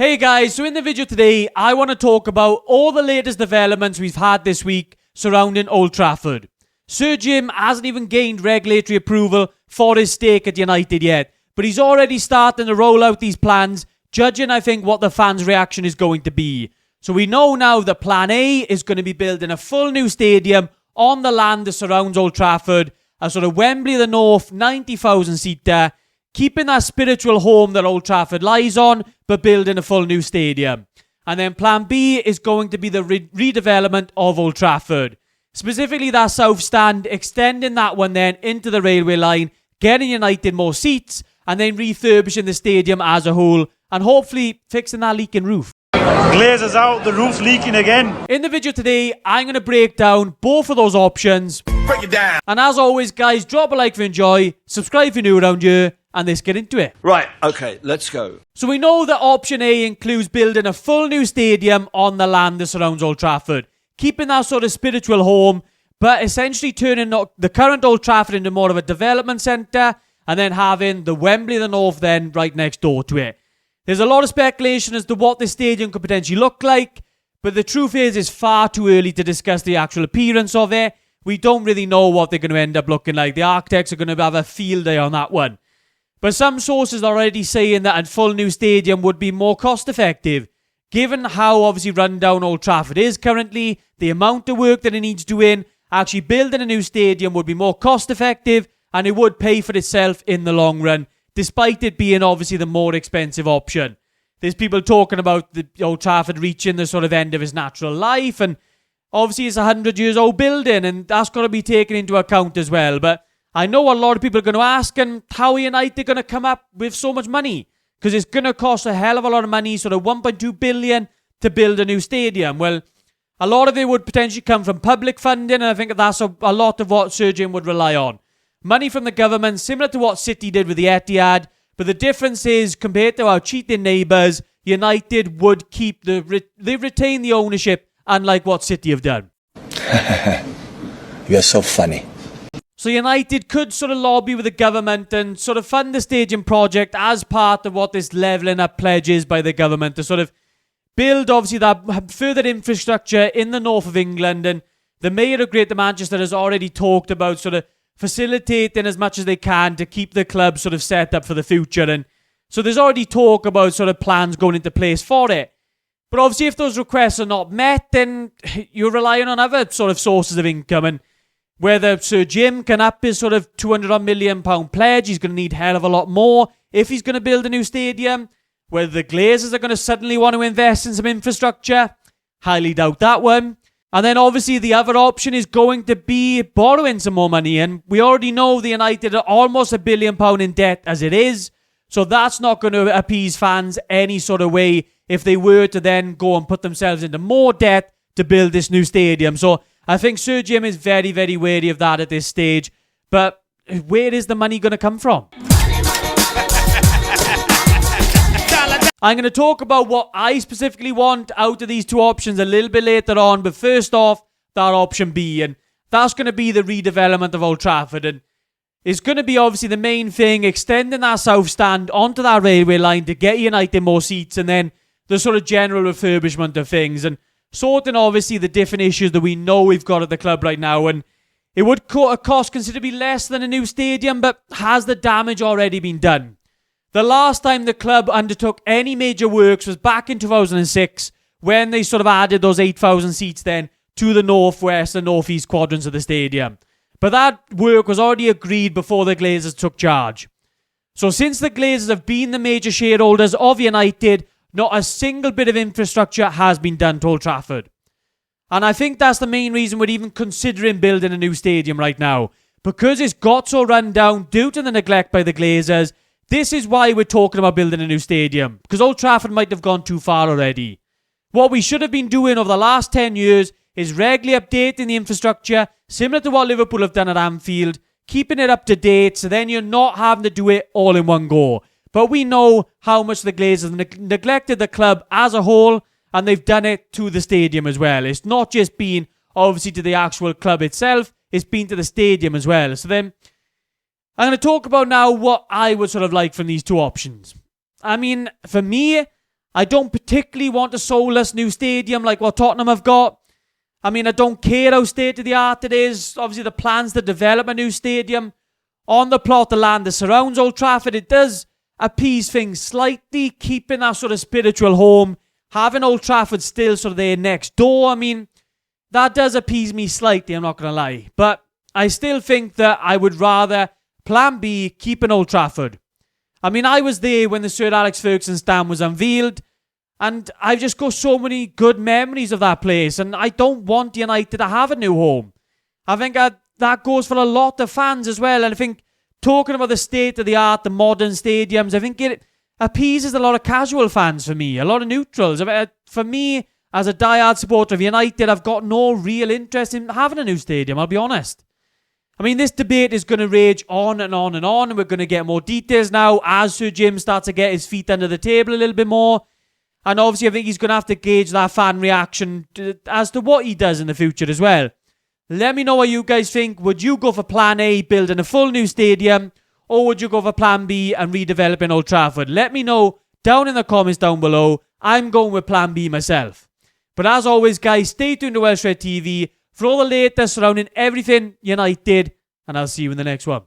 Hey guys, so in the video today, I want to talk about all the latest developments we've had this week surrounding Old Trafford. Sir Jim hasn't even gained regulatory approval for his stake at United yet, but he's already starting to roll out these plans, judging, I think, what the fans' reaction is going to be. So we know now that Plan A is going to be building a full new stadium on the land that surrounds Old Trafford, a sort of Wembley of the North 90,000-seater, keeping that spiritual home that Old Trafford lies on, but building a full new stadium. And then Plan B is going to be the redevelopment of Old Trafford. Specifically that south stand, extending that one then into the railway line, getting United more seats, and then refurbishing the stadium as a whole, and hopefully fixing that leaking roof. Glazer's out, the roof's leaking again. In the video today, I'm going to break down both of those options. Break it down. And as always, guys, drop a like if you enjoy, subscribe if you're new around here, and let's get into it. Right, okay, let's go. So we know that option A includes building a full new stadium on the land that surrounds Old Trafford, keeping that sort of spiritual home, but essentially turning the current Old Trafford into more of a development centre, and then having the Wembley of the North then right next door to it. There's a lot of speculation as to what this stadium could potentially look like, but the truth is it's far too early to discuss the actual appearance of it. We don't really know what they're going to end up looking like. The architects are going to have a field day on that one. But some sources are already saying that a full new stadium would be more cost effective. Given how obviously run down Old Trafford is currently, the amount of work that it needs doing, actually building a new stadium would be more cost effective, and it would pay for itself in the long run, despite it being obviously the more expensive option. There's people talking about the Old Trafford reaching the sort of end of its natural life, and obviously it's a 100 years old building, and that's got to be taken into account as well. But I know a lot of people are going to ask, and how are United going to come up with so much money? Because it's going to cost a hell of a lot of money, sort of 1.2 billion to build a new stadium. Well, a lot of it would potentially come from public funding, and I think that's a lot of what Sir Jim would rely on. Money from the government, similar to what City did with the Etihad, but the difference is, compared to our cheating neighbours, United would keep they retain the ownership, unlike what City have done. You're so funny. So United could sort of lobby with the government and sort of fund the stadium project as part of what this levelling up pledge is by the government to sort of build, obviously, that further infrastructure in the north of England. And the Mayor of Greater Manchester has already talked about sort of facilitating as much as they can to keep the club sort of set up for the future. And so there's already talk about sort of plans going into place for it. But obviously if those requests are not met, then you're relying on other sort of sources of income. And whether Sir Jim can up his sort of £200 million pledge, he's going to need a hell of a lot more if he's going to build a new stadium. Whether the Glazers are going to suddenly want to invest in some infrastructure, highly doubt that one. And then obviously the other option is going to be borrowing some more money. And we already know the United are almost £1 billion in debt as it is. So that's not going to appease fans any sort of way if they were to then go and put themselves into more debt to build this new stadium. So I think Sir Jim is very, very wary of that at this stage. But where is the money going to come from? I'm going to talk about what I specifically want out of these two options a little bit later on. But first off, that option B. And that's going to be the redevelopment of Old Trafford. And it's going to be obviously the main thing, extending that south stand onto that railway line to get United more seats. And then the sort of general refurbishment of things. And sorting obviously the different issues that we know we've got at the club right now. And it would cost considerably less than a new stadium, but has the damage already been done? The last time the club undertook any major works was back in 2006, when they sort of added those 8,000 seats then to the northwest and northeast quadrants of the stadium. But that work was already agreed before the Glazers took charge. So since the Glazers have been the major shareholders of United, not a single bit of infrastructure has been done to Old Trafford. And I think that's the main reason we're even considering building a new stadium right now. Because it's got so run down due to the neglect by the Glazers, this is why we're talking about building a new stadium. Because Old Trafford might have gone too far already. What we should have been doing over the last 10 years is regularly updating the infrastructure, similar to what Liverpool have done at Anfield, keeping it up to date so then you're not having to do it all in one go. But we know how much the Glazers neglected the club as a whole, and they've done it to the stadium as well. It's not just been, obviously, to the actual club itself, it's been to the stadium as well. So then, I'm going to talk about now what I would sort of like from these two options. I mean, for me, I don't particularly want a soulless new stadium like what Tottenham have got. I mean, I don't care how state-of-the-art it is. Obviously, the plans to develop a new stadium on the plot of land that surrounds Old Trafford, it does appease things slightly, keeping that sort of spiritual home, having Old Trafford still sort of there next door. I mean, that does appease me slightly, I'm not going to lie. But I still think that I would rather plan B, keeping Old Trafford. I mean, I was there when the Sir Alex Ferguson stand was unveiled, and I've just got so many good memories of that place, and I don't want United to have a new home. I think that goes for a lot of fans as well, and I think talking about the state-of-the-art, the modern stadiums, I think it appeases a lot of casual fans for me, a lot of neutrals. I mean, for me, as a diehard supporter of United, I've got no real interest in having a new stadium, I'll be honest. I mean, this debate is going to rage on and on and on, and we're going to get more details now as Sir Jim starts to get his feet under the table a little bit more. And obviously, I think he's going to have to gauge that fan reaction as to what he does in the future as well. Let me know what you guys think. Would you go for Plan A, building a full new stadium, or would you go for Plan B and redeveloping Old Trafford? Let me know down in the comments down below. I'm going with Plan B myself. But as always, guys, stay tuned to Welsh Red TV for all the latest surrounding everything United, and I'll see you in the next one.